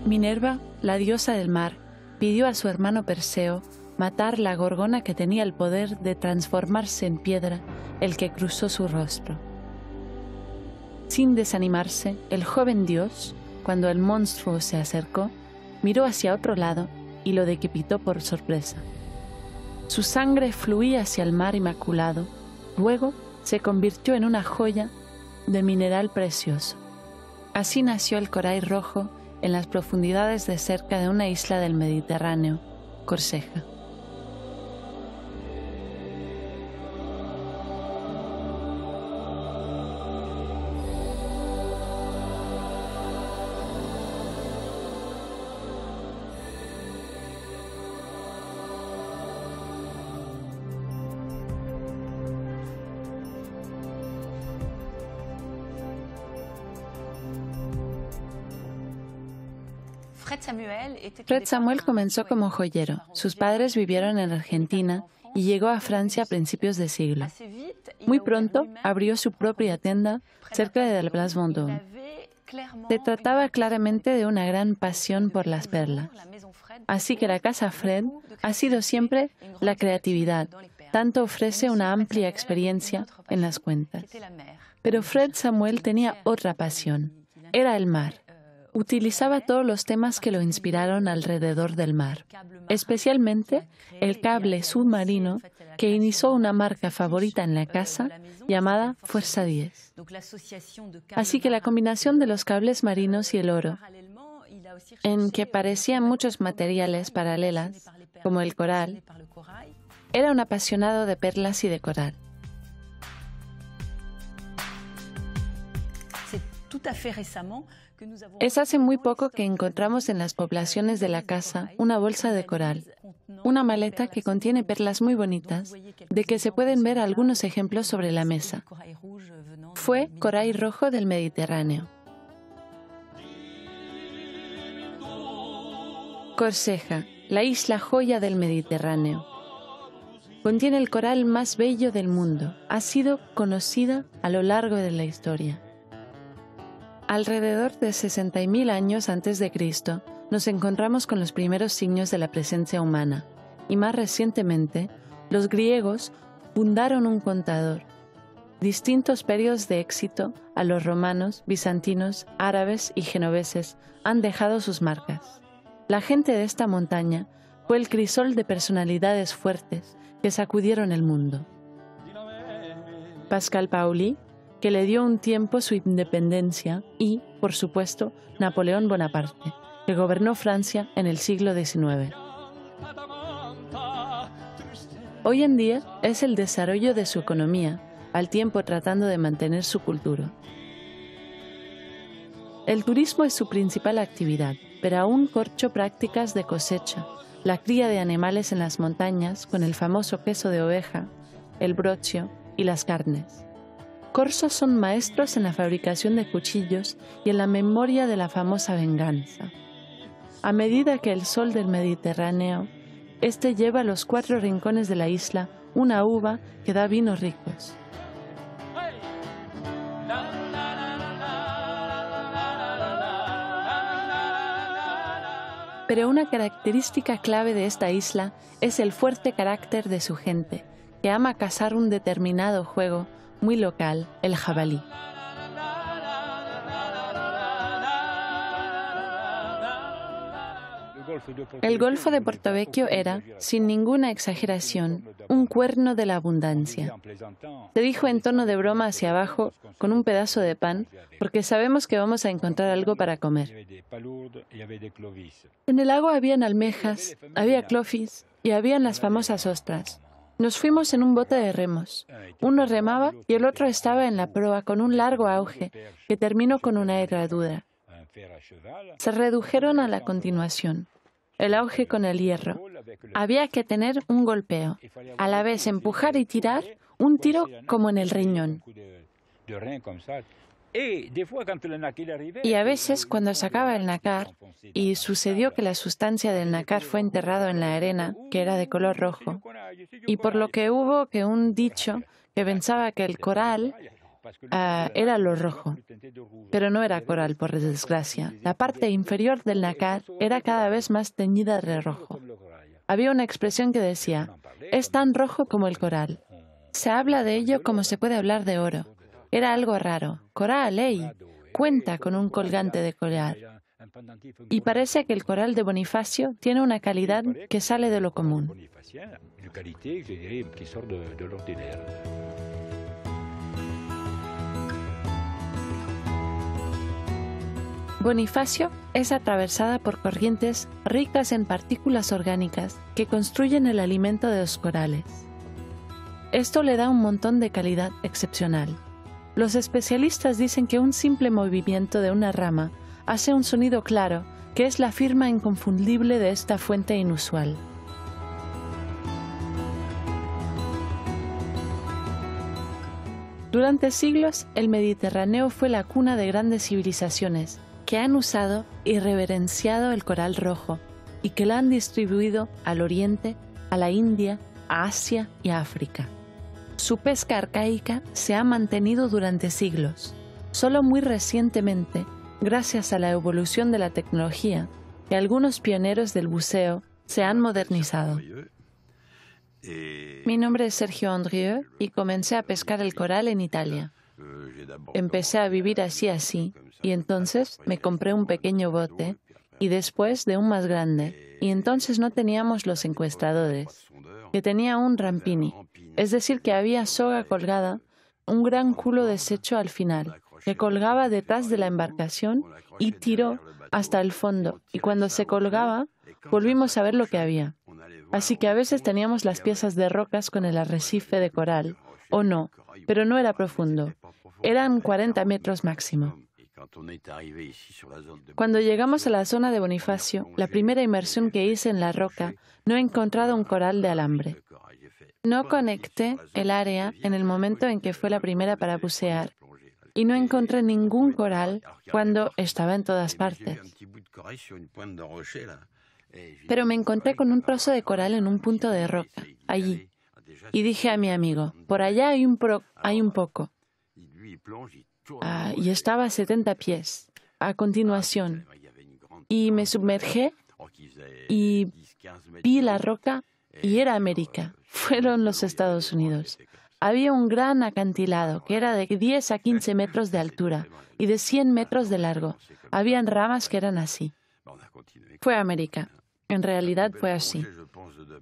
Minerva, la diosa del mar, pidió a su hermano Perseo matar la gorgona que tenía el poder de transformarse en piedra, el que cruzó su rostro. Sin desanimarse, el joven dios, cuando el monstruo se acercó, miró hacia otro lado y lo decapitó por sorpresa. Su sangre fluía hacia el mar inmaculado, luego se convirtió en una joya de mineral precioso. Así nació el coral rojo en las profundidades de cerca de una isla del Mediterráneo, Córcega. Fred Samuel comenzó como joyero. Sus padres vivieron en Argentina y llegó a Francia a principios de siglo. Muy pronto abrió su propia tienda cerca de la Place Vendôme. Se trataba claramente de una gran pasión por las perlas. Así que la casa Fred ha sido siempre la creatividad. Tanto ofrece una amplia experiencia en las cuentas. Pero Fred Samuel tenía otra pasión. Era el mar. Utilizaba todos los temas que lo inspiraron alrededor del mar, especialmente el cable submarino que inició una marca favorita en la casa llamada Fuerza 10. Así que la combinación de los cables marinos y el oro, en que parecían muchos materiales paralelas, como el coral, era un apasionado de perlas y de coral. Es hace muy poco que encontramos en las poblaciones de la casa una bolsa de coral, una maleta que contiene perlas muy bonitas, de que se pueden ver algunos ejemplos sobre la mesa. Fue coral rojo del Mediterráneo. Córcega, la isla joya del Mediterráneo. Contiene el coral más bello del mundo. Ha sido conocida a lo largo de la historia. Alrededor de 60.000 años antes de Cristo, nos encontramos con los primeros signos de la presencia humana, y más recientemente, los griegos fundaron un contador. Distintos periodos de éxito a los romanos, bizantinos, árabes y genoveses han dejado sus marcas. La gente de esta montaña fue el crisol de personalidades fuertes que sacudieron el mundo. Pascal Paoli, que le dio un tiempo su independencia, y, por supuesto, Napoleón Bonaparte, que gobernó Francia en el siglo XIX. Hoy en día es el desarrollo de su economía, al tiempo tratando de mantener su cultura. El turismo es su principal actividad, pero aún corcho prácticas de cosecha, la cría de animales en las montañas con el famoso queso de oveja, el brocio y las carnes. Corsos son maestros en la fabricación de cuchillos y en la memoria de la famosa venganza. A medida que el sol del Mediterráneo, este lleva a los 4 rincones de la isla una uva que da vinos ricos. Pero una característica clave de esta isla es el fuerte carácter de su gente, que ama cazar un determinado juego muy local, el jabalí. El Golfo de Portovecchio era, sin ninguna exageración, un cuerno de la abundancia. Se dijo en tono de broma hacia abajo, con un pedazo de pan, porque sabemos que vamos a encontrar algo para comer. En el agua habían almejas, había clofis y habían las famosas ostras. Nos fuimos en un bote de remos. Uno remaba y el otro estaba en la proa con un largo auge que terminó con una herradura. Se redujeron a la continuación. El auge con el hierro. Había que tener un golpeo. A la vez empujar y tirar, un tiro como en el riñón. Y a veces, cuando sacaba el nácar, y sucedió que la sustancia del nácar fue enterrado en la arena, que era de color rojo, y por lo que hubo que un dicho que pensaba que el coral era lo rojo, pero no era coral, por desgracia. La parte inferior del nácar era cada vez más teñida de rojo. Había una expresión que decía, es tan rojo como el coral. Se habla de ello como se puede hablar de oro. Era algo raro. Coral, ¡ey! Cuenta con un colgante de coral. Y parece que el coral de Bonifacio tiene una calidad que sale de lo común. Bonifacio es atravesada por corrientes ricas en partículas orgánicas que construyen el alimento de los corales. Esto le da un montón de calidad excepcional. Los especialistas dicen que un simple movimiento de una rama hace un sonido claro, que es la firma inconfundible de esta fuente inusual. Durante siglos, el Mediterráneo fue la cuna de grandes civilizaciones que han usado y reverenciado el coral rojo y que lo han distribuido al Oriente, a la India, a Asia y a África. Su pesca arcaica se ha mantenido durante siglos. Solo muy recientemente, gracias a la evolución de la tecnología, que algunos pioneros del buceo se han modernizado. Mi nombre es Sergio Andrieux y comencé a pescar el coral en Italia. Empecé a vivir así y entonces me compré un pequeño bote y después de un más grande y entonces no teníamos los encuestadores, que tenía un rampini, es decir que había soga colgada, un gran culo deshecho al final, que colgaba detrás de la embarcación y tiró hasta el fondo y cuando se colgaba volvimos a ver lo que había. Así que a veces teníamos las piezas de rocas con el arrecife de coral, o no, pero no era profundo. Eran 40 metros máximo. Cuando llegamos a la zona de Bonifacio, la primera inmersión que hice en la roca, no he encontrado un coral de alambre. No conecté el área en el momento en que fue la primera para bucear y no encontré ningún coral cuando estaba en todas partes. Pero me encontré con un trozo de coral en un punto de roca, allí. Y dije a mi amigo, por allá hay un poco. Y estaba a 70 pies, a continuación. Y me sumergí y vi la roca y era América. Fueron los Estados Unidos. Había un gran acantilado que era de 10 a 15 metros de altura y de 100 metros de largo. Habían ramas que eran así. Fue América. En realidad fue así.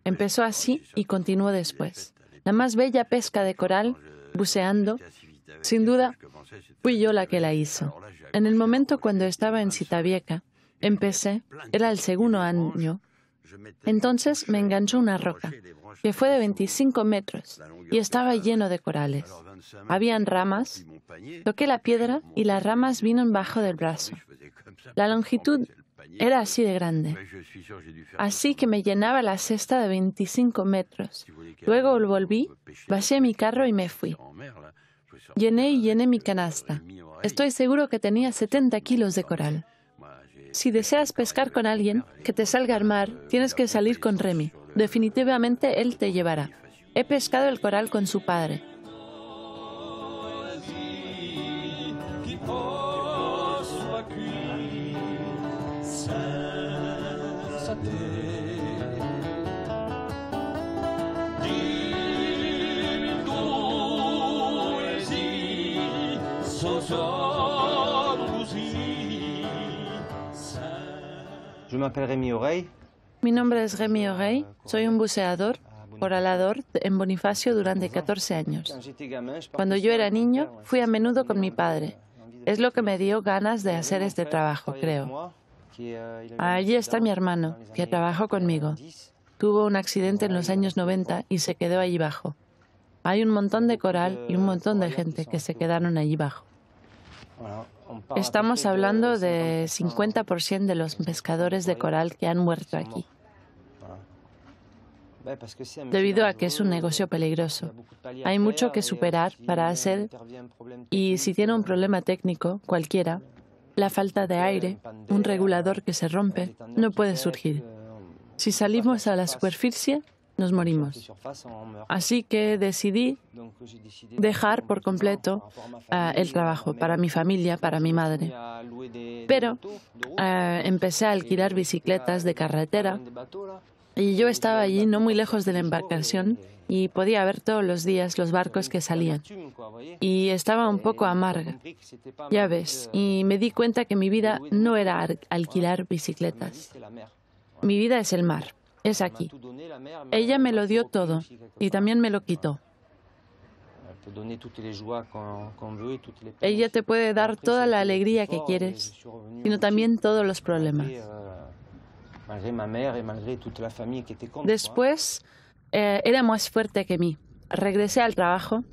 Empezó así y continuó después. La más bella pesca de coral, buceando, sin duda, fui yo la que la hizo. En el momento cuando estaba en Citavieca, empecé, era el segundo año, entonces me enganchó una roca, que fue de 25 metros y estaba lleno de corales. Habían ramas, toqué la piedra y las ramas vino bajo del brazo. La longitud era así de grande, así que me llenaba la cesta de 25 metros. Luego volví, vacié mi carro y me fui. Llené mi canasta. Estoy seguro que tenía 70 kilos de coral. Si deseas pescar con alguien, que te salga al mar, tienes que salir con Remy. Definitivamente él te llevará. He pescado el coral con su padre. Mi nombre es Rémi Oreille, soy un buceador, coralador en Bonifacio durante 14 años. Cuando yo era niño, fui a menudo con mi padre. Es lo que me dio ganas de hacer este trabajo, creo. Allí está mi hermano, que trabajó conmigo. Tuvo un accidente en los años 90 y se quedó allí abajo. Hay un montón de coral y un montón de gente que se quedaron allí abajo. Estamos hablando de 50% de los pescadores de coral que han muerto aquí. Debido a que es un negocio peligroso. Hay mucho que superar para hacer y si tiene un problema técnico, cualquiera, la falta de aire, un regulador que se rompe, no puede surgir. Si salimos a la superficie, nos morimos. Así que decidí dejar por completo el trabajo para mi familia, para mi madre. Pero empecé a alquilar bicicletas de carretera y yo estaba allí no muy lejos de la embarcación y podía ver todos los días los barcos que salían. Y estaba un poco amarga, ya ves, y me di cuenta que mi vida no era alquilar bicicletas. Mi vida es el mar, es aquí. Ella me lo dio todo y también me lo quitó. Ella te puede dar toda la alegría que quieres, sino también todos los problemas. Después, era más fuerte que mí. Regresé al trabajo,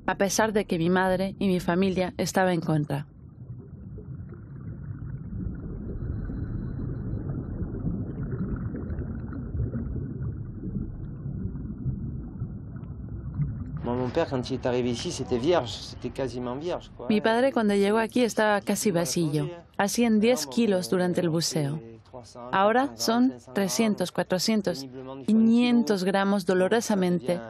a pesar de que mi madre y mi familia estaban en contra. Mi padre cuando llegó aquí estaba casi vacío. Hacían 10 kilos durante el buceo. Ahora son 300, 400, 500 gramos dolorosamente.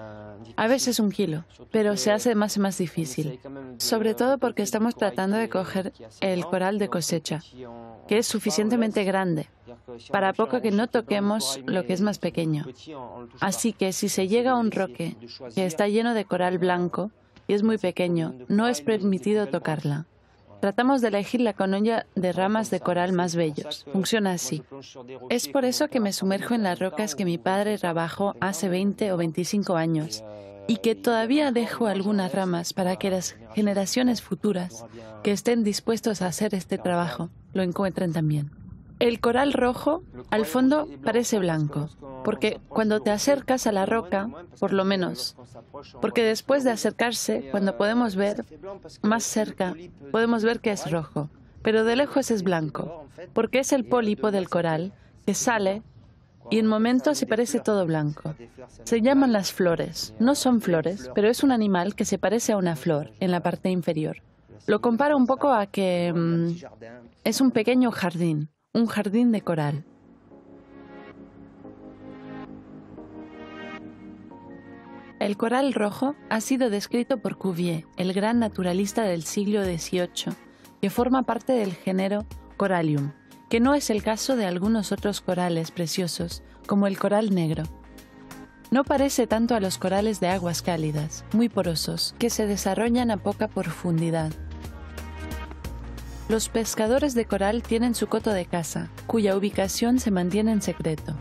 A veces 1 kilo, pero se hace más y más difícil. Sobre todo porque estamos tratando de coger el coral de cosecha, que es suficientemente grande, para poco que no toquemos lo que es más pequeño. Así que si se llega a un roque que está lleno de coral blanco y es muy pequeño, no es permitido tocarla. Tratamos de elegir la colonia de ramas de coral más bellos. Funciona así. Es por eso que me sumerjo en las rocas que mi padre trabajó hace 20 o 25 años y que todavía dejo algunas ramas para que las generaciones futuras que estén dispuestos a hacer este trabajo lo encuentren también. El coral rojo, al fondo, parece blanco, porque cuando te acercas a la roca, por lo menos, porque después de acercarse, cuando podemos ver más cerca, podemos ver que es rojo, pero de lejos es blanco, porque es el pólipo del coral que sale y en momentos se parece todo blanco. Se llaman las flores. No son flores, pero es un animal que se parece a una flor en la parte inferior. Lo comparo un poco a que es un pequeño jardín. Un jardín de coral. El coral rojo ha sido descrito por Cuvier, el gran naturalista del siglo XVIII, que forma parte del género Corallium, que no es el caso de algunos otros corales preciosos, como el coral negro. No parece tanto a los corales de aguas cálidas, muy porosos, que se desarrollan a poca profundidad. Los pescadores de coral tienen su coto de caza, cuya ubicación se mantiene en secreto.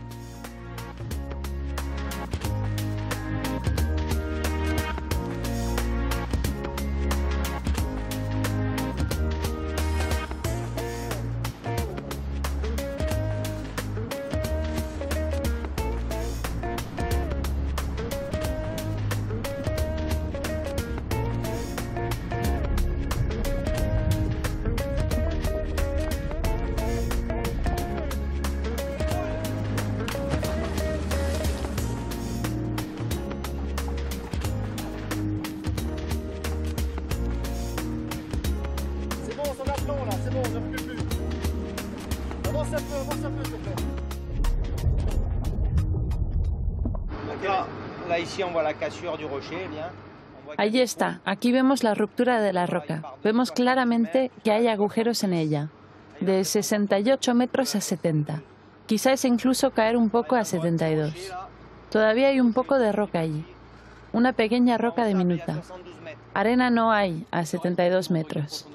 Allí está, aquí vemos la ruptura de la roca. Vemos claramente que hay agujeros en ella, de 68 metros a 70. Quizás incluso caer un poco a 72. Todavía hay un poco de roca allí, una pequeña roca diminuta. Arena no hay a 72 metros.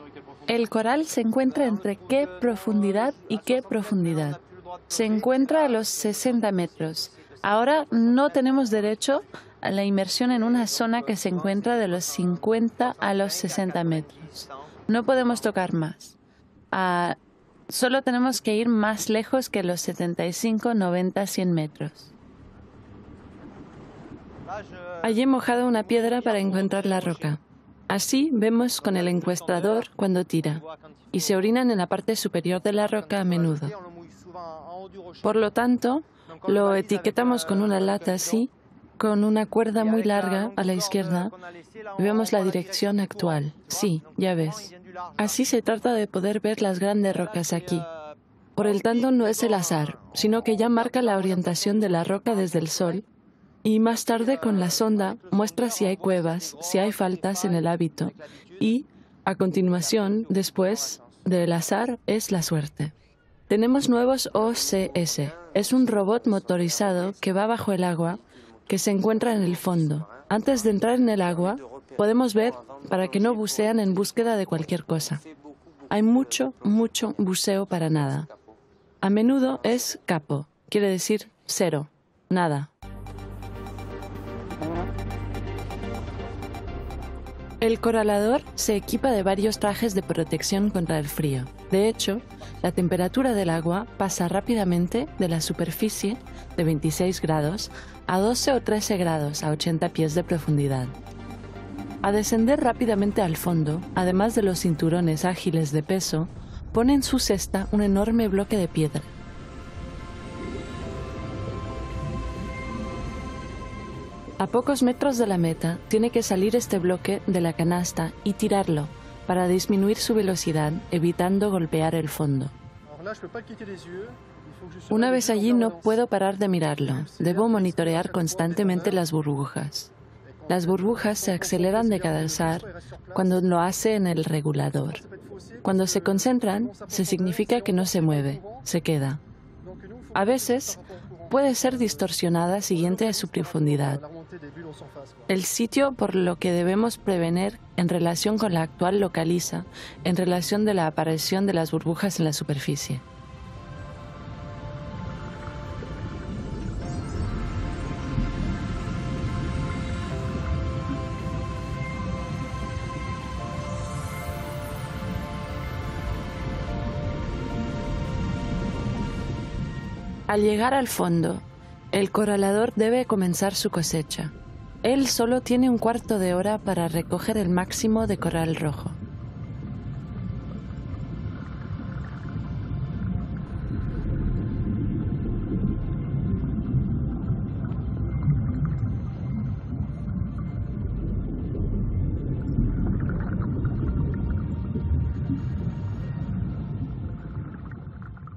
El coral se encuentra entre qué profundidad y qué profundidad. Se encuentra a los 60 metros. Ahora no tenemos derecho a la inmersión en una zona que se encuentra de los 50 a los 60 metros. No podemos tocar más. Solo tenemos que ir más lejos que los 75, 90, 100 metros. Allí he mojado una piedra para encontrar la roca. Así vemos con el encuestador cuando tira, y se orinan en la parte superior de la roca a menudo. Por lo tanto, lo etiquetamos con una lata así, con una cuerda muy larga a la izquierda, y vemos la dirección actual. Sí, ya ves. Así se trata de poder ver las grandes rocas aquí. Por el tanto, no es el azar, sino que ya marca la orientación de la roca desde el sol, Y más tarde, con la sonda, muestra si hay cuevas, si hay faltas en el hábito. Y, a continuación, después del azar, es la suerte. Tenemos nuevos OCS. Es un robot motorizado que va bajo el agua, que se encuentra en el fondo. Antes de entrar en el agua, podemos ver para que no bucean en búsqueda de cualquier cosa. Hay mucho buceo para nada. A menudo es capo, quiere decir cero, nada. El coralador se equipa de varios trajes de protección contra el frío. De hecho, la temperatura del agua pasa rápidamente de la superficie de 26 grados a 12 o 13 grados a 80 pies de profundidad. A descender rápidamente al fondo, además de los cinturones ágiles de peso, pone en su cesta un enorme bloque de piedra. A pocos metros de la meta, tiene que salir este bloque de la canasta y tirarlo para disminuir su velocidad, evitando golpear el fondo. Una vez allí no puedo parar de mirarlo. Debo monitorear constantemente las burbujas. Las burbujas se aceleran de cadenzar cuando lo hace en el regulador. Cuando se concentran, se significa que no se mueve, se queda. A veces, puede ser distorsionada siguiente a su profundidad. El sitio por lo que debemos prevenir en relación con la actual localiza, en relación de la aparición de las burbujas en la superficie. Al llegar al fondo, el coralador debe comenzar su cosecha. Él solo tiene un cuarto de hora para recoger el máximo de coral rojo.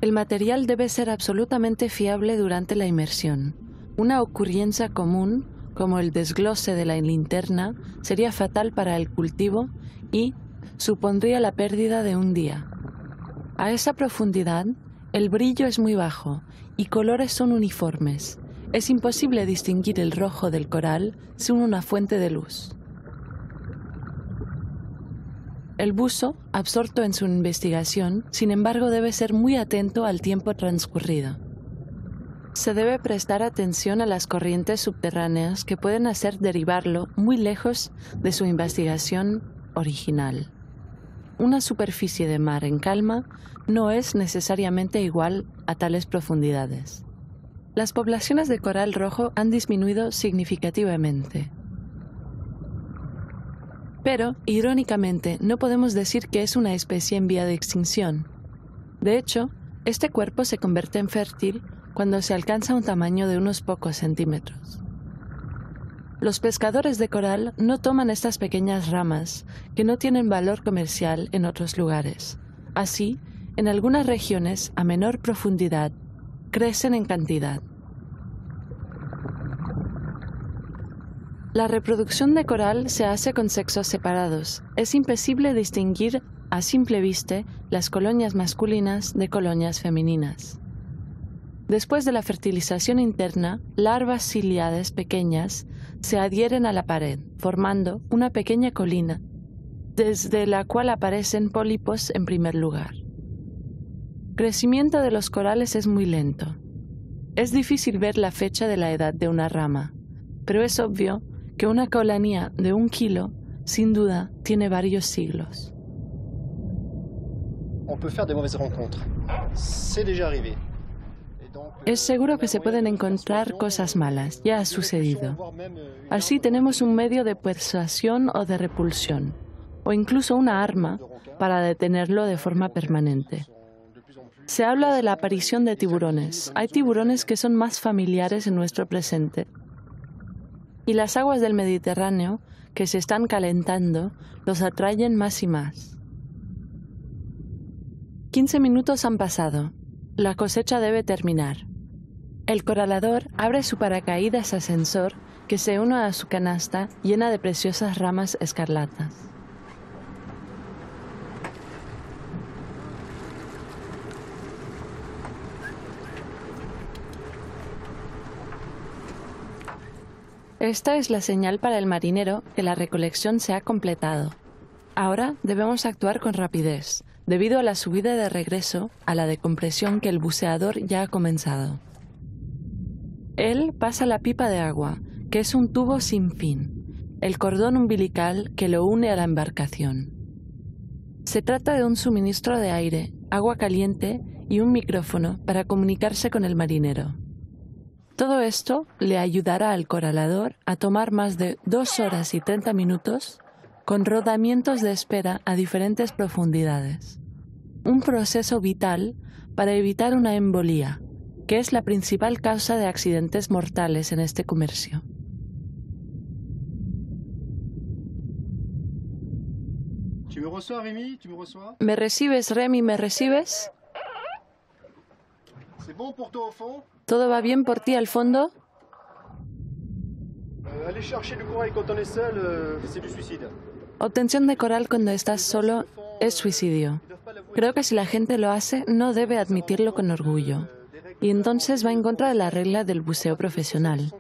El material debe ser absolutamente fiable durante la inmersión. Una ocurrencia común, como el desglose de la linterna, sería fatal para el cultivo y supondría la pérdida de un día. A esa profundidad, el brillo es muy bajo y colores son uniformes. Es imposible distinguir el rojo del coral sin una fuente de luz. El buzo, absorto en su investigación, sin embargo, debe ser muy atento al tiempo transcurrido. Se debe prestar atención a las corrientes subterráneas que pueden hacer derivarlo muy lejos de su investigación original. Una superficie de mar en calma no es necesariamente igual a tales profundidades. Las poblaciones de coral rojo han disminuido significativamente. Pero, irónicamente, no podemos decir que es una especie en vía de extinción. De hecho, este cuerpo se convierte en fértil cuando se alcanza un tamaño de unos pocos centímetros. Los pescadores de coral no toman estas pequeñas ramas, que no tienen valor comercial en otros lugares. Así, en algunas regiones, a menor profundidad, crecen en cantidad. La reproducción de coral se hace con sexos separados. Es imposible distinguir a simple vista las colonias masculinas de colonias femeninas. Después de la fertilización interna, larvas ciliadas pequeñas se adhieren a la pared, formando una pequeña colina, desde la cual aparecen pólipos en primer lugar. El crecimiento de los corales es muy lento. Es difícil ver la fecha de la edad de una rama, pero es obvio que una colonia de 1 kilo, sin duda, tiene varios siglos. Es seguro que se pueden encontrar cosas malas, ya ha sucedido. Así tenemos un medio de persuasión o de repulsión, o incluso una arma para detenerlo de forma permanente. Se habla de la aparición de tiburones. Hay tiburones que son más familiares en nuestro presente. Y las aguas del Mediterráneo, que se están calentando, los atraen más y más. 15 minutos han pasado. La cosecha debe terminar. El coralador abre su paracaídas ascensor que se une a su canasta llena de preciosas ramas escarlatas. Esta es la señal para el marinero que la recolección se ha completado. Ahora debemos actuar con rapidez, debido a la subida de regreso a la decompresión que el buceador ya ha comenzado. Él pasa la pipa de agua, que es un tubo sin fin, el cordón umbilical que lo une a la embarcación. Se trata de un suministro de aire, agua caliente y un micrófono para comunicarse con el marinero. Todo esto le ayudará al corralador a tomar más de 2 horas y 30 minutos con rodamientos de espera a diferentes profundidades. Un proceso vital para evitar una embolía, que es la principal causa de accidentes mortales en este comercio. ¿Me recibes, Remy? ¿Me recibes? ¿Todo va bien por ti al fondo? Obtención de coral cuando estás solo es suicidio. Creo que si la gente lo hace, no debe admitirlo con orgullo. Y entonces va en contra de la regla del buceo profesional.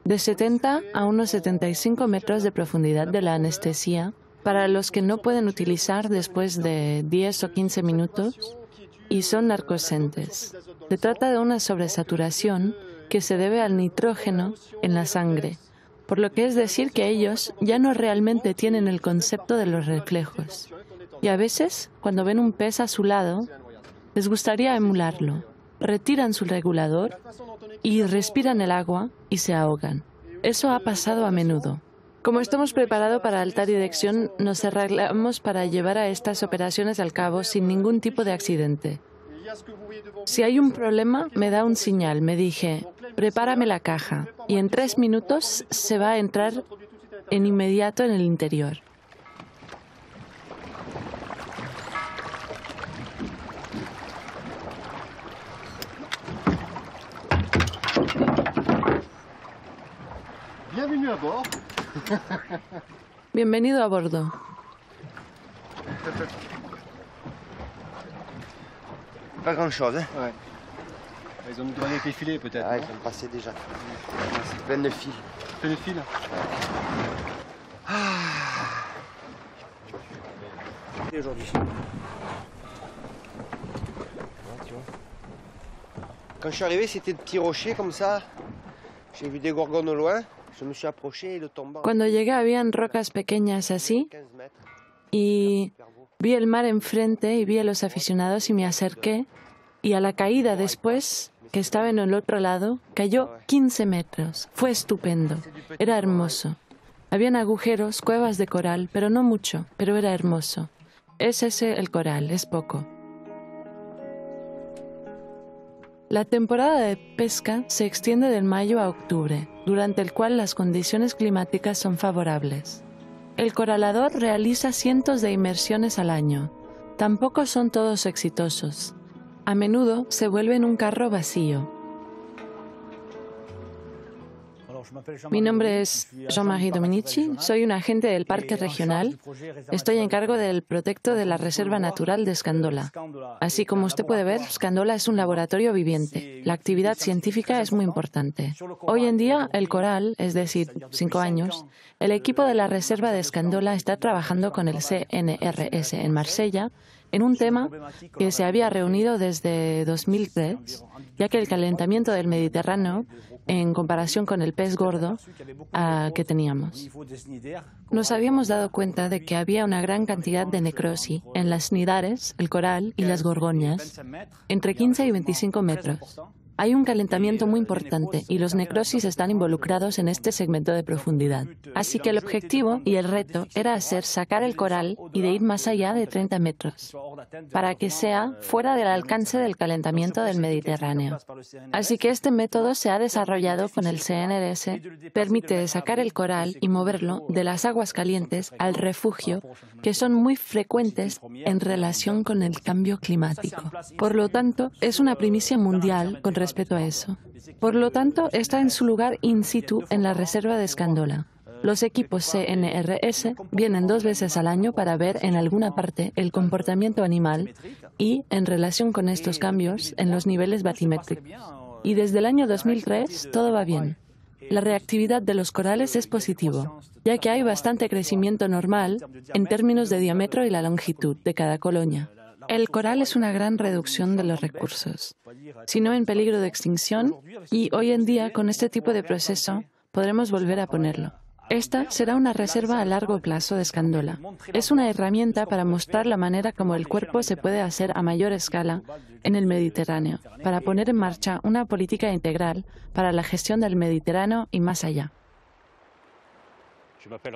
De 70 a unos 75 metros de profundidad de la anestesia, para los que no pueden utilizar después de 10 o 15 minutos, y son narcosentes. Se trata de una sobresaturación que se debe al nitrógeno en la sangre, por lo que es decir que ellos ya no realmente tienen el concepto de los reflejos. Y a veces, cuando ven un pez a su lado, les gustaría emularlo. Retiran su regulador y respiran el agua y se ahogan. Eso ha pasado a menudo. Como estamos preparados para alta dirección, nos arreglamos para llevar a estas operaciones al cabo sin ningún tipo de accidente. Si hay un problema, me da un señal. Me dije, prepárame la caja, y en 3 minutos se va a entrar en inmediato en el interior. Bienvenido a bordo. Pas grand-chose, hein? Ouais. Ils ont mis avec les filets peut-être. Ah, ils sont passés déjà. C'est plein de fils. Plein de fils. Aujourd'hui. Tu vois. Quand je suis arrivé, c'était de petits rochers comme ça. J'ai vu des gorgones au loin. Je me suis approché et le tombant. Cuando llegué habían rocas pequeñas así 15 mètres. y vi el mar enfrente y vi a los aficionados y me acerqué y a la caída después, que estaba en el otro lado, cayó 15 metros. Fue estupendo. Era hermoso. Habían agujeros, cuevas de coral, pero no mucho, pero era hermoso. Es ese el coral, es poco. La temporada de pesca se extiende de mayo a octubre, durante el cual las condiciones climáticas son favorables. El corralador realiza cientos de inmersiones al año. Tampoco son todos exitosos. A menudo se vuelven un carro vacío. Mi nombre es Jean-Marie Dominici, soy un agente del Parque Regional. Estoy en cargo del protecto de la Reserva Natural de Scandola. Así como usted puede ver, Scandola es un laboratorio viviente. La actividad científica es muy importante. Hoy en día, el coral, es decir, 5 años, el equipo de la Reserva de Scandola está trabajando con el CNRS en Marsella en un tema que se había reunido desde 2003, ya que el calentamiento del Mediterráneo, en comparación con el pez gordo que teníamos, nos habíamos dado cuenta de que había una gran cantidad de necrosis en las cnidares, el coral y las gorgonias, entre 15 y 25 metros. Hay un calentamiento muy importante y los necrosis están involucrados en este segmento de profundidad. Así que el objetivo y el reto era sacar el coral y de ir más allá de 30 metros, para que sea fuera del alcance del calentamiento del Mediterráneo. Así que este método se ha desarrollado con el CNRS, permite sacar el coral y moverlo de las aguas calientes al refugio, que son muy frecuentes en relación con el cambio climático. Por lo tanto, es una primicia mundial con respecto respeto a eso. Por lo tanto, está en su lugar in situ en la reserva de Escandola. Los equipos CNRS vienen 2 veces al año para ver en alguna parte el comportamiento animal y, en relación con estos cambios, en los niveles batimétricos. Y desde el año 2003 todo va bien. La reactividad de los corales es positivo, ya que hay bastante crecimiento normal en términos de diámetro y la longitud de cada colonia. El coral es una gran reducción de los recursos, sino en peligro de extinción, y hoy en día, con este tipo de proceso, podremos volver a ponerlo. Esta será una reserva a largo plazo de Escandola. Es una herramienta para mostrar la manera como el cuerpo se puede hacer a mayor escala en el Mediterráneo, para poner en marcha una política integral para la gestión del Mediterráneo y más allá.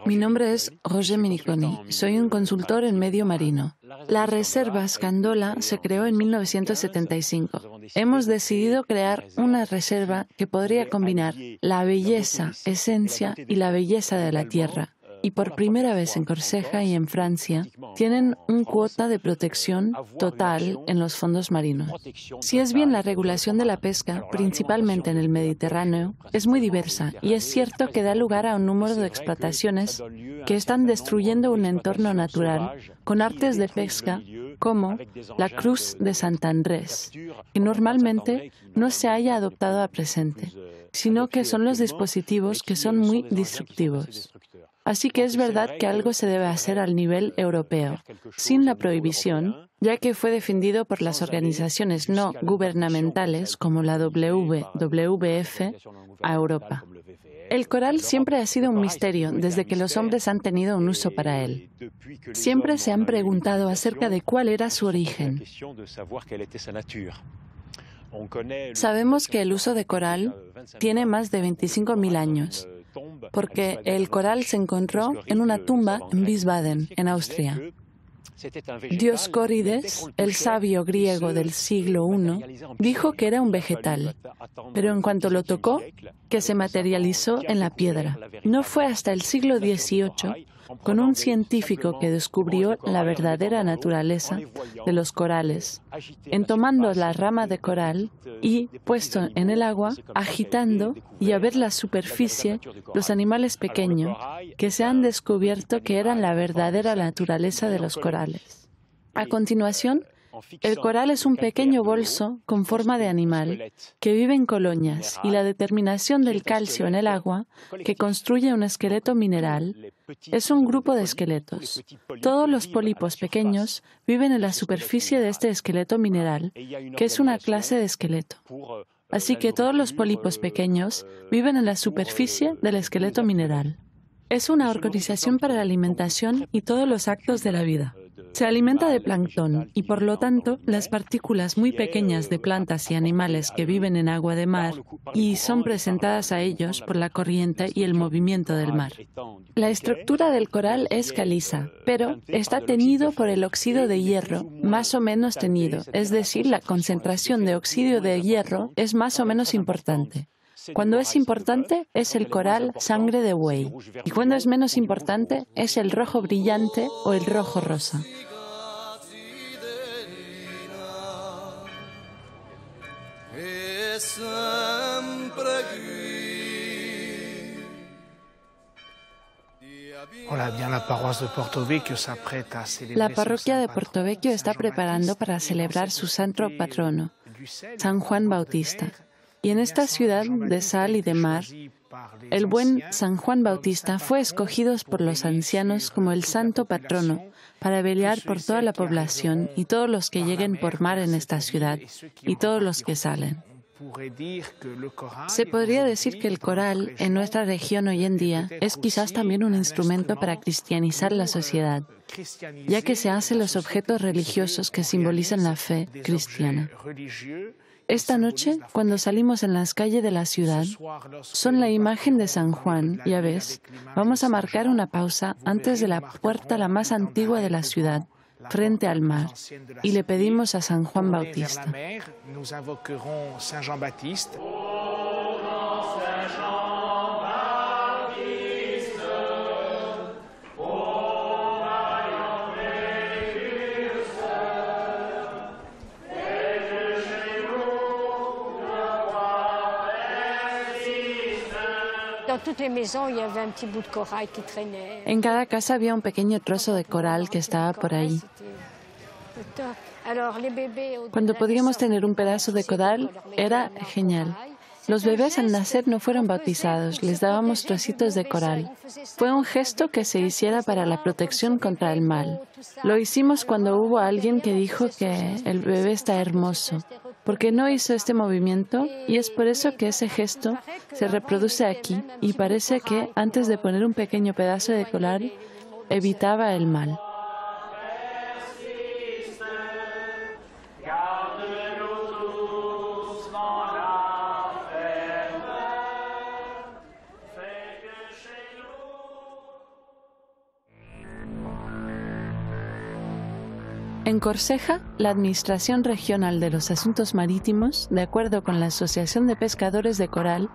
Mi nombre es Roger Miniconi. Soy un consultor en medio marino. La Reserva Escandola se creó en 1975. Hemos decidido crear una reserva que podría combinar la belleza, esencia y la belleza de la tierra. Y por primera vez en Córcega y en Francia tienen un cuota de protección total en los fondos marinos. Si es bien, la regulación de la pesca, principalmente en el Mediterráneo, es muy diversa y es cierto que da lugar a un número de explotaciones que están destruyendo un entorno natural con artes de pesca como la Cruz de Sant Andrés, que normalmente no se haya adoptado a presente, sino que son los dispositivos que son muy destructivos. Así que es verdad que algo se debe hacer al nivel europeo, sin la prohibición, ya que fue defendido por las organizaciones no gubernamentales como la WWF a Europa. El coral siempre ha sido un misterio desde que los hombres han tenido un uso para él. Siempre se han preguntado acerca de cuál era su origen. Sabemos que el uso de coral tiene más de 25.000 años, porque el coral se encontró en una tumba en Wiesbaden, en Austria. Dioscórides, el sabio griego del siglo I, dijo que era un vegetal, pero en cuanto lo tocó, que se materializó en la piedra. No fue hasta el siglo XVIII, con un científico que descubrió la verdadera naturaleza de los corales, en tomando la rama de coral y, puesto en el agua, agitando y a ver la superficie, los animales pequeños, que se han descubierto que eran la verdadera naturaleza de los corales. A continuación, el coral es un pequeño bolso con forma de animal que vive en colonias y la determinación del calcio en el agua, que construye un esqueleto mineral, es un grupo de esqueletos. Todos los pólipos pequeños viven en la superficie de este esqueleto mineral, que es una clase de esqueleto. Así que todos los pólipos pequeños viven en la superficie del esqueleto mineral. Es una organización para la alimentación y todos los actos de la vida. Se alimenta de plancton y, por lo tanto, las partículas muy pequeñas de plantas y animales que viven en agua de mar y son presentadas a ellos por la corriente y el movimiento del mar. La estructura del coral es caliza, pero está teñido por el óxido de hierro, más o menos teñido, es decir, la concentración de óxido de hierro es más o menos importante. Cuando es importante, es el coral sangre de buey, y cuando es menos importante, es el rojo brillante o el rojo rosa. La parroquia de Porto-Vecchio está preparando para celebrar su santo patrono, San Juan Bautista. Y en esta ciudad de sal y de mar, el buen San Juan Bautista fue escogido por los ancianos como el santo patrono para velar por toda la población y todos los que lleguen por mar en esta ciudad y todos los que salen. Se podría decir que el coral en nuestra región hoy en día es quizás también un instrumento para cristianizar la sociedad, ya que se hacen los objetos religiosos que simbolizan la fe cristiana. Esta noche, cuando salimos en las calles de la ciudad, son la imagen de San Juan, ya ves, vamos a marcar una pausa antes de la puerta la más antigua de la ciudad, frente al mar, y le pedimos a San Juan Bautista. En cada casa había un pequeño trozo de coral que estaba por ahí. Cuando podíamos tener un pedazo de coral, era genial. Los bebés al nacer no fueron bautizados, les dábamos trocitos de coral. Fue un gesto que se hiciera para la protección contra el mal. Lo hicimos cuando hubo alguien que dijo que el bebé está hermoso, porque no hizo este movimiento, y es por eso que ese gesto se reproduce aquí, y parece que antes de poner un pequeño pedazo de coral, evitaba el mal. En Córcega, la Administración Regional de los Asuntos Marítimos, de acuerdo con la Asociación de Pescadores de Coral,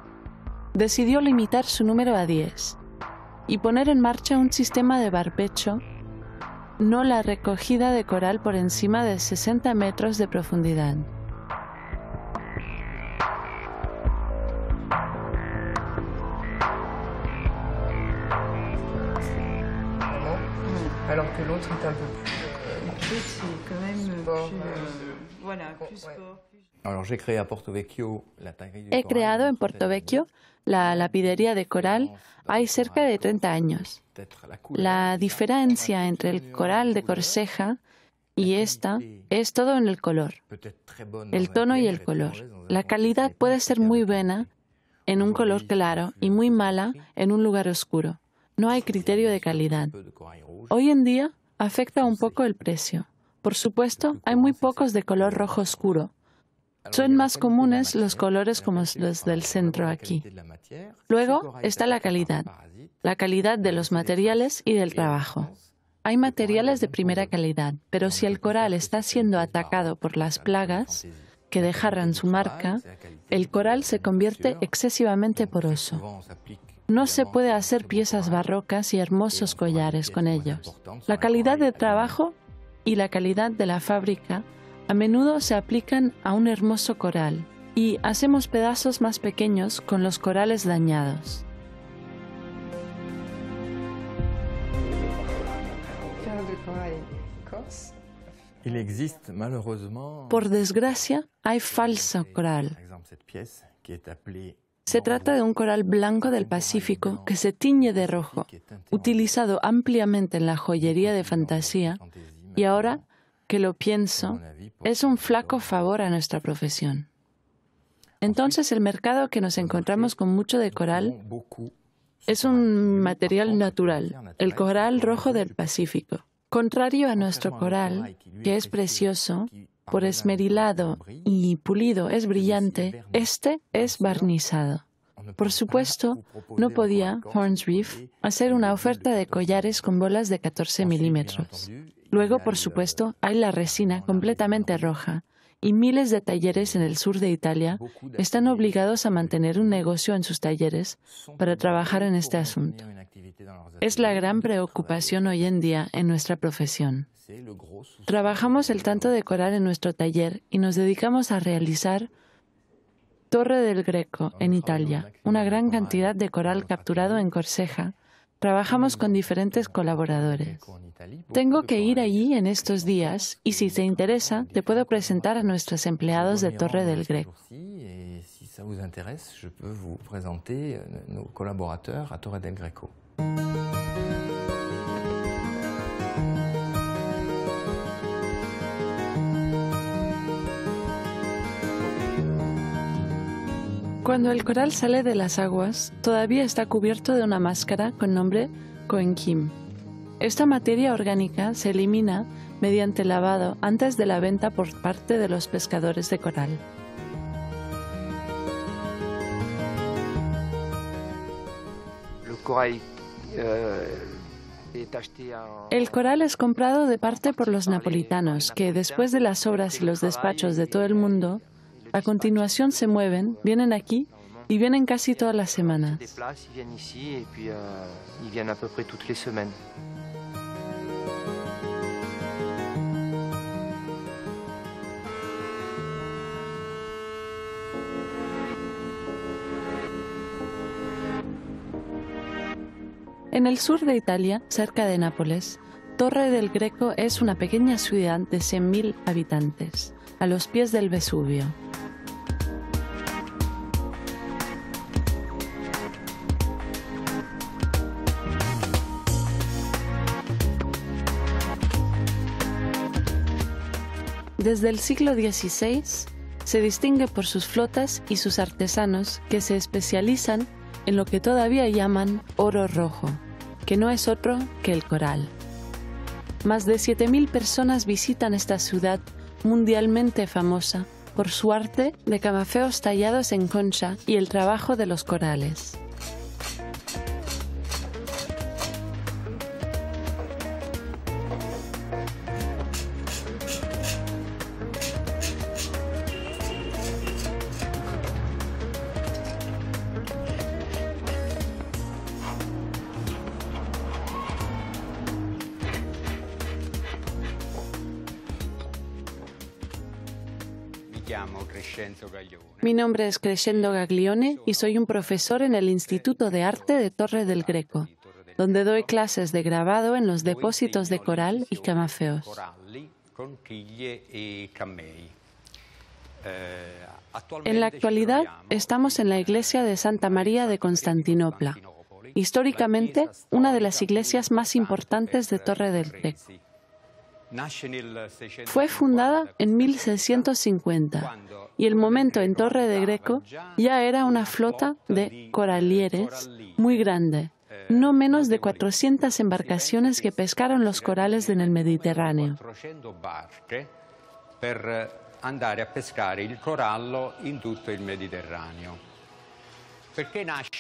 decidió limitar su número a 10 y poner en marcha un sistema de barbecho, no la recogida de coral por encima de 60 metros de profundidad. Alors que l'autre est un peu plus... He creado en Portovecchio la lapidería de coral hay cerca de 30 años. La diferencia entre el coral de Córcega y esta es todo en el color, el tono y el color. La calidad puede ser muy buena en un color claro y muy mala en un lugar oscuro. No hay criterio de calidad. Hoy en día afecta un poco el precio. Por supuesto, hay muy pocos de color rojo oscuro. Son más comunes los colores como los del centro aquí. Luego está la calidad de los materiales y del trabajo. Hay materiales de primera calidad, pero si el coral está siendo atacado por las plagas que dejarán su marca, el coral se convierte excesivamente poroso. No se puede hacer piezas barrocas y hermosos collares con ellos. La calidad de trabajo y la calidad de la fábrica a menudo se aplican a un hermoso coral y hacemos pedazos más pequeños con los corales dañados. Por desgracia, hay falso coral. Se trata de un coral blanco del Pacífico que se tiñe de rojo, utilizado ampliamente en la joyería de fantasía, y ahora que lo pienso, es un flaco favor a nuestra profesión. Entonces, el mercado que nos encontramos con mucho de coral es un material natural, el coral rojo del Pacífico. Contrario a nuestro coral, que es precioso, por esmerilado y pulido es brillante, este es barnizado. Por supuesto, no podía Horns Reef hacer una oferta de collares con bolas de 14 milímetros. Luego, por supuesto, hay la resina completamente roja, y miles de talleres en el sur de Italia están obligados a mantener un negocio en sus talleres para trabajar en este asunto. Es la gran preocupación hoy en día en nuestra profesión. Trabajamos el tanto de coral en nuestro taller y nos dedicamos a realizar Torre del Greco en Italia, una gran cantidad de coral capturado en Córcega. Trabajamos con diferentes colaboradores. Tengo que ir allí en estos días y si te interesa, te puedo presentar a nuestros empleados de Torre del Greco. Cuando el coral sale de las aguas, todavía está cubierto de una máscara con nombre coenquim. Esta materia orgánica se elimina mediante lavado antes de la venta por parte de los pescadores de coral. El coral es comprado de parte por los napolitanos, que después de las obras y los despachos de todo el mundo, a continuación se mueven, vienen aquí y vienen casi todas las semanas. En el sur de Italia, cerca de Nápoles, Torre del Greco es una pequeña ciudad de 100.000 habitantes, a los pies del Vesubio. Desde el siglo XVI se distingue por sus flotas y sus artesanos que se especializan en lo que todavía llaman oro rojo, que no es otro que el coral. Más de 7.000 personas visitan esta ciudad mundialmente famosa por su arte de camafeos tallados en concha y el trabajo de los corales. Mi nombre es Crescendo Gaglione y soy un profesor en el Instituto de Arte de Torre del Greco, donde doy clases de grabado en los depósitos de coral y camafeos. En la actualidad estamos en la iglesia de Santa María de Constantinopla, históricamente una de las iglesias más importantes de Torre del Greco. Fue fundada en 1650 y el momento en Torre del Greco ya era una flota de coralieres muy grande, no menos de 400 embarcaciones que pescaron los corales en el Mediterráneo.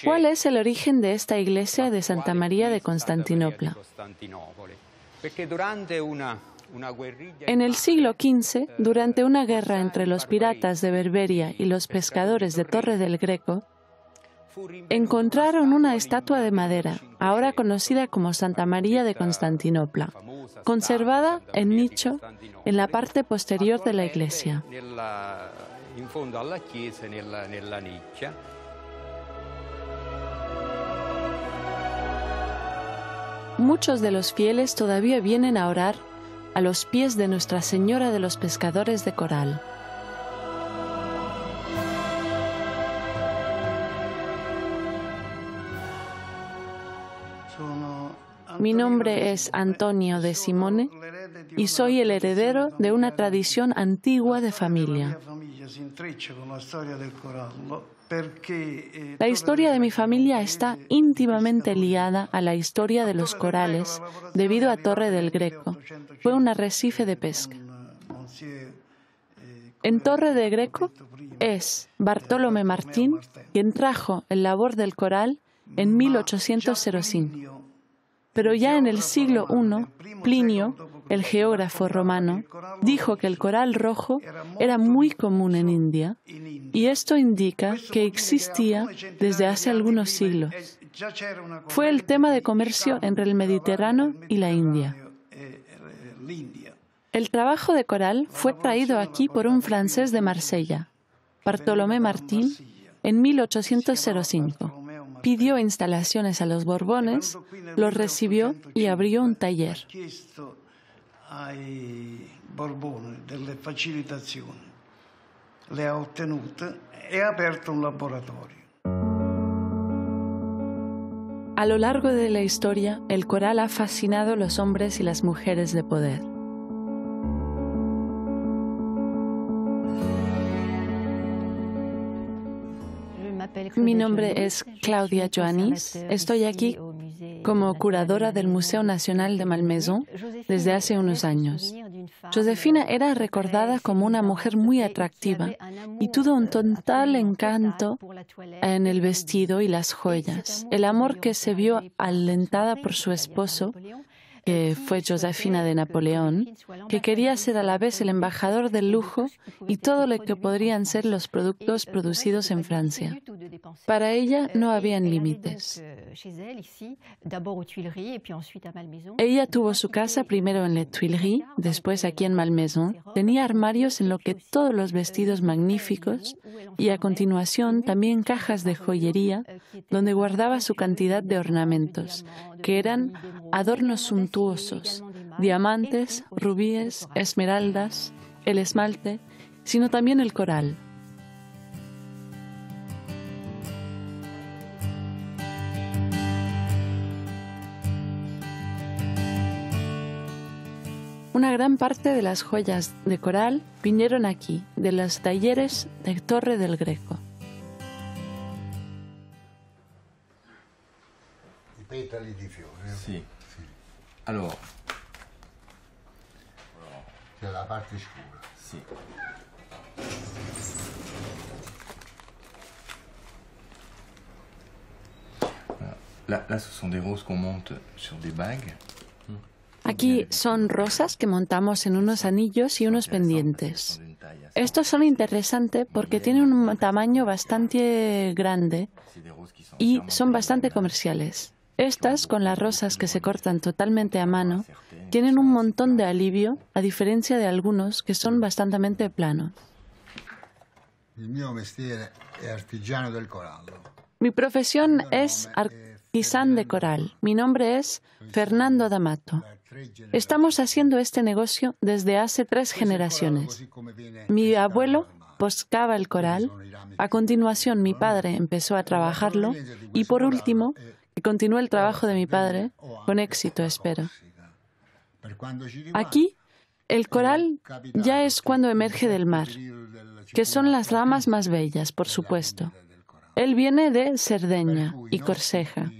¿Cuál es el origen de esta iglesia de Santa María de Constantinopla? En el siglo XV, durante una guerra entre los piratas de Berberia y los pescadores de Torre del Greco, encontraron una estatua de madera, ahora conocida como Santa María de Constantinopla, conservada en nicho en la parte posterior de la iglesia. Muchos de los fieles todavía vienen a orar a los pies de Nuestra Señora de los Pescadores de Coral. Mi nombre es Antonio de Simone y soy el heredero de una tradición antigua de familia. La historia de mi familia está íntimamente ligada a la historia de los corales debido a Torre del Greco. Fue un arrecife de pesca. En Torre del Greco es Bartolomé Martín quien trajo el labor del coral en 1805. Pero ya en el siglo I, Plinio, el geógrafo romano, dijo que el coral rojo era muy común en India y esto indica que existía desde hace algunos siglos. Fue el tema de comercio entre el Mediterráneo y la India. El trabajo de coral fue traído aquí por un francés de Marsella, Bartolomé Martín, en 1805. Pidió instalaciones a los Borbones, los recibió y abrió un taller. A lo largo de la historia, el coral ha fascinado a los hombres y las mujeres de poder. Mi nombre es Claudia Joannis. Estoy aquí como curadora del Museo Nacional de Malmaison desde hace unos años. Josefina era recordada como una mujer muy atractiva y tuvo un total encanto en el vestido y las joyas. El amor que se vio alentada por su esposo, que fue Josefina de Napoleón, que quería ser a la vez el embajador del lujo y todo lo que podrían ser los productos producidos en Francia. Para ella no habían límites. Ella tuvo su casa primero en Les Tuileries, después aquí en Malmaison. Tenía armarios en los que todos los vestidos magníficos y a continuación también cajas de joyería donde guardaba su cantidad de ornamentos, que eran adornos suntuosos, diamantes, rubíes, esmeraldas, el esmalte, sino también el coral. Una gran parte de las joyas de coral vinieron aquí, de los talleres de Torre del Greco. I petali di fiore. Sì. Allora. C'è la parte scura. Sì. Là, ce sont des roses qu'on monte sur des bagues. Aquí son rosas que montamos en unos anillos y unos pendientes. Estos son interesantes porque tienen un tamaño bastante grande y son bastante comerciales. Estas, con las rosas que se cortan totalmente a mano, tienen un montón de alivio, a diferencia de algunos que son bastante planos. Il mio mestiere è artigiano del corallo. Mi profesión es artesán de coral. Mi nombre es Fernando D'Amato. Estamos haciendo este negocio desde hace 3 generaciones. Mi abuelo pescaba el coral, a continuación mi padre empezó a trabajarlo y por último, que continuó el trabajo de mi padre, con éxito espero. Aquí, el coral ya es cuando emerge del mar, que son las ramas más bellas, por supuesto. Él viene de Cerdeña y Córcega.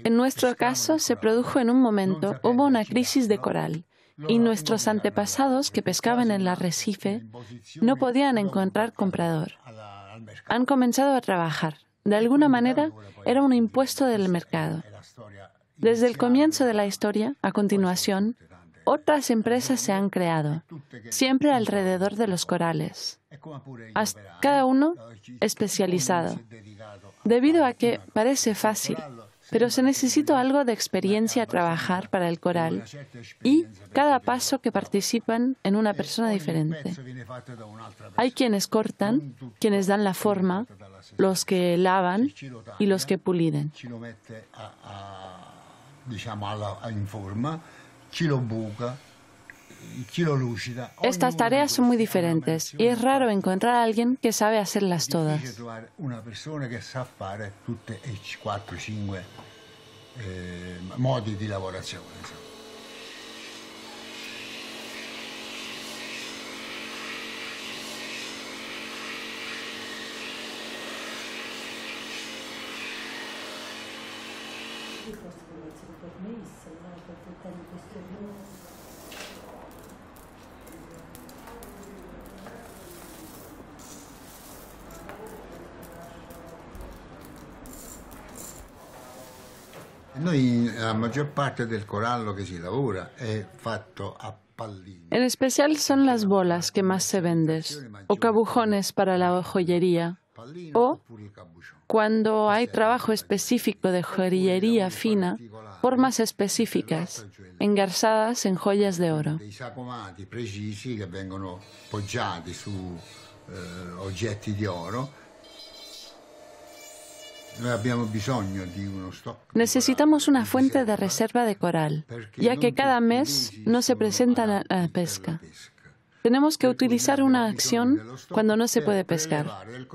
En nuestro caso, se produjo en un momento, hubo una crisis de coral, y nuestros antepasados que pescaban en el arrecife no podían encontrar comprador. Han comenzado a trabajar. De alguna manera, era un impuesto del mercado. Desde el comienzo de la historia, a continuación, otras empresas se han creado, siempre alrededor de los corales, cada uno especializado. Debido a que parece fácil, pero se necesita algo de experiencia a trabajar para el coral y cada paso que participan en una persona diferente. Hay quienes cortan, quienes dan la forma, los que lavan y los que pulen. Estas tareas son muy diferentes y es raro encontrar a alguien que sabe hacerlas todas. Una persona che sa fare tutte e 4, 5 modi di lavorazione. Noi, la maggior parte del corallo che si lavora è fatto a pallini. En especial son las bolas que más se venden, o cabujones para la joyería, o, cuando hay trabajo específico de joyería fina, formas específicas, engarzadas en joyas de oro. Dei sacomati precisi che vengono poggiati su oggetti di oro. Necesitamos una fuente de reserva de coral, ya que cada mes no se presenta la pesca. Tenemos que utilizar una acción cuando no se puede pescar.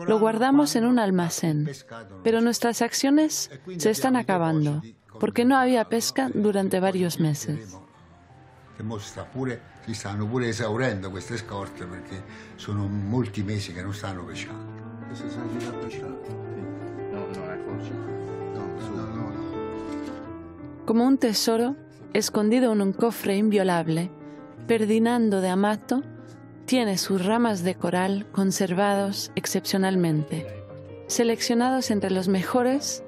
Lo guardamos en un almacén, pero nuestras acciones se están acabando, porque no había pesca durante varios meses. Si stanno pure esaurendo queste scorte perché sono molti mesi che non stanno pescando. Queste sono già pescate. Como un tesoro escondido en un cofre inviolable, Ferdinando D'Amato tiene sus ramas de coral conservados excepcionalmente, seleccionados entre los mejores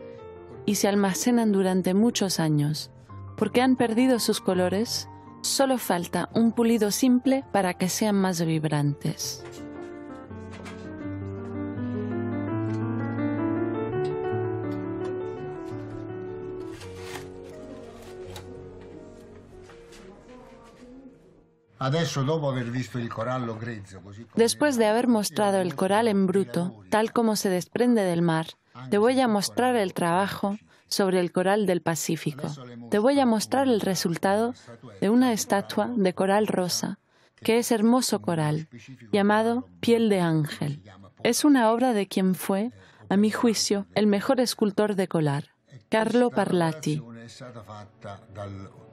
y se almacenan durante muchos años. Porque han perdido sus colores, solo falta un pulido simple para que sean más vibrantes. Después de haber mostrado el coral en bruto, tal como se desprende del mar, te voy a mostrar el trabajo sobre el coral del Pacífico. Te voy a mostrar el resultado de una estatua de coral rosa, que es hermoso coral, llamado Piel de Ángel. Es una obra de quien fue, a mi juicio, el mejor escultor de coral, Carlo Parlati.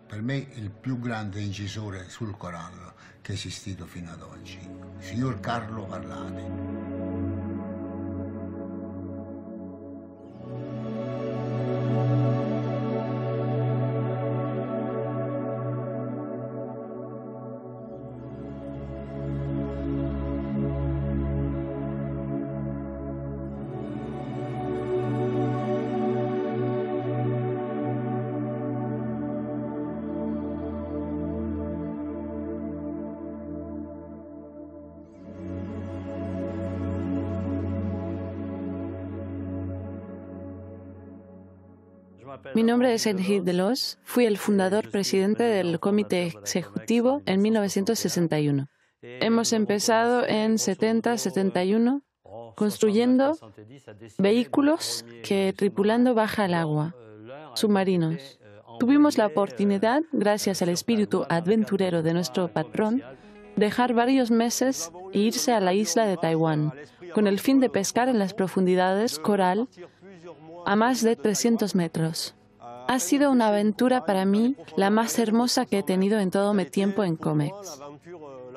Per me il più grande incisore sul corallo che è esistito fino ad oggi, il signor Carlo Parlati. Mi nombre es Henri Delos, fui el fundador presidente del comité ejecutivo en 1961. Hemos empezado en 70-71 construyendo vehículos que tripulando baja el agua, submarinos. Tuvimos la oportunidad, gracias al espíritu aventurero de nuestro patrón, dejar varios meses e irse a la isla de Taiwán, con el fin de pescar en las profundidades coral a más de 300 metros. Ha sido una aventura para mí la más hermosa que he tenido en todo mi tiempo en COMEX.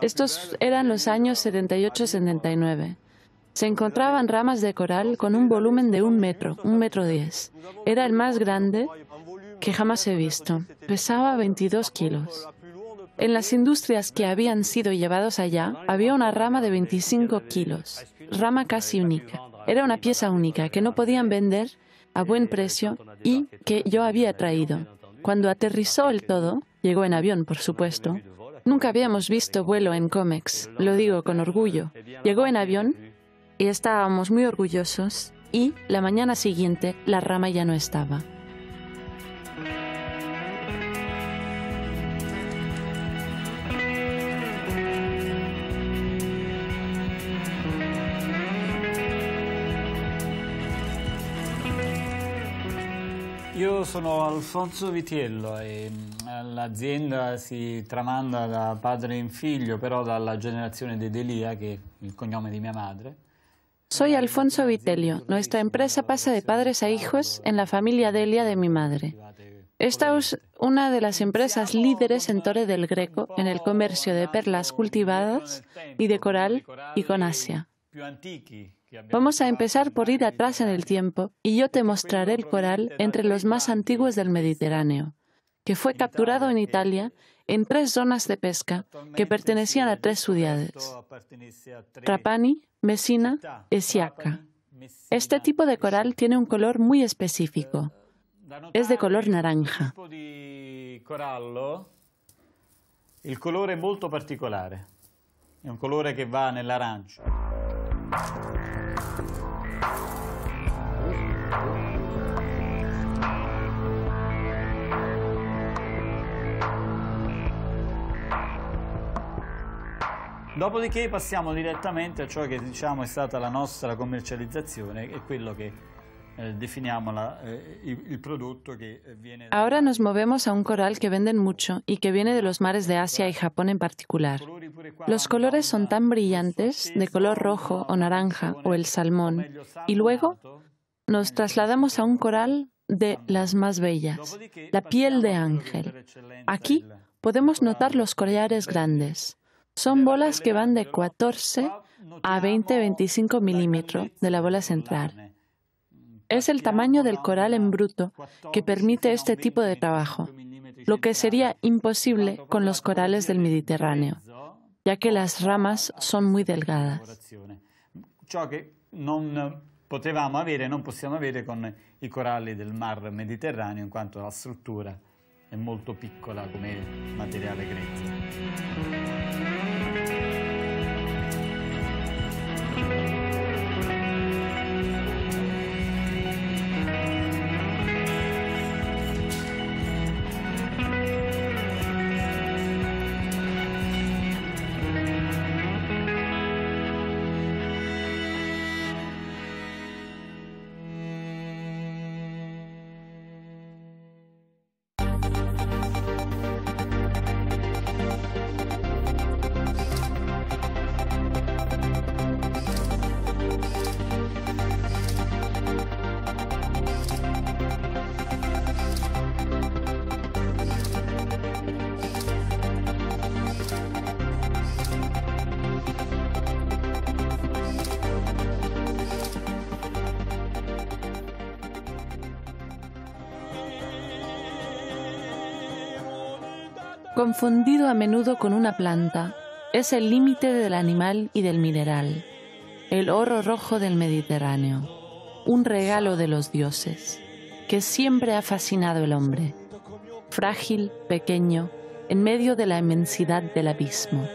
Estos eran los años 78-79. Se encontraban ramas de coral con un volumen de 1 metro, 1,10 metros. Era el más grande que jamás he visto. Pesaba 22 kilos. En las industrias que habían sido llevados allá, había una rama de 25 kilos, rama casi única. Era una pieza única que no podían vender a buen precio y que yo había traído. Cuando aterrizó el todo, llegó en avión, por supuesto. Nunca habíamos visto vuelo en COMEX, lo digo con orgullo. Llegó en avión y estábamos muy orgullosos y la mañana siguiente la rama ya no estaba. Io sono Alfonso Vitiello e l'azienda si tramanda da padre in figlio, però dalla generazione di Delia, che è il cognome di mia madre. Soy Alfonso Vitelio. Nuestra empresa pasa de padres a hijos en la familia Delia de mi madre. Esta es una de las empresas líderes en Torre del Greco en el comercio de perlas cultivadas y de coral y con Asia. Vamos a empezar por ir atrás en el tiempo y yo te mostraré el coral entre los más antiguos del Mediterráneo, que fue capturado en Italia en 3 zonas de pesca que pertenecían a 3 ciudades: Trapani, Messina y Siaca. Este tipo de coral tiene un color muy específico. Es de color naranja. Il colore è molto particolare. È un colore che va nell'arancio. Dopodiché passiamo direttamente a ciò che diciamo è stata la nostra commercializzazione e quello che definiamo il prodotto che viene. Ahora nos movemos a un coral que venden mucho y que viene de los mares de Asia y Japón en particular. Los colores son tan brillantes, de color rojo o naranja o el salmón, y luego nos trasladamos a un coral de las más bellas, la piel de ángel. Aquí podemos notar los collares grandes. Son bolas que van de 14 a 20-25 milímetros de la bola central. Es el tamaño del coral en bruto que permite este tipo de trabajo, lo que sería imposible con los corales del Mediterráneo, ya que las ramas son muy delgadas. Ciò che non potevamo avere, non possiamo avere con i coralli del Mar Mediterraneo, in quanto la struttura è molto piccola come materiale grezzo. Confundido a menudo con una planta, es el límite del animal y del mineral, el oro rojo del Mediterráneo, un regalo de los dioses, que siempre ha fascinado al hombre, frágil, pequeño, en medio de la inmensidad del abismo.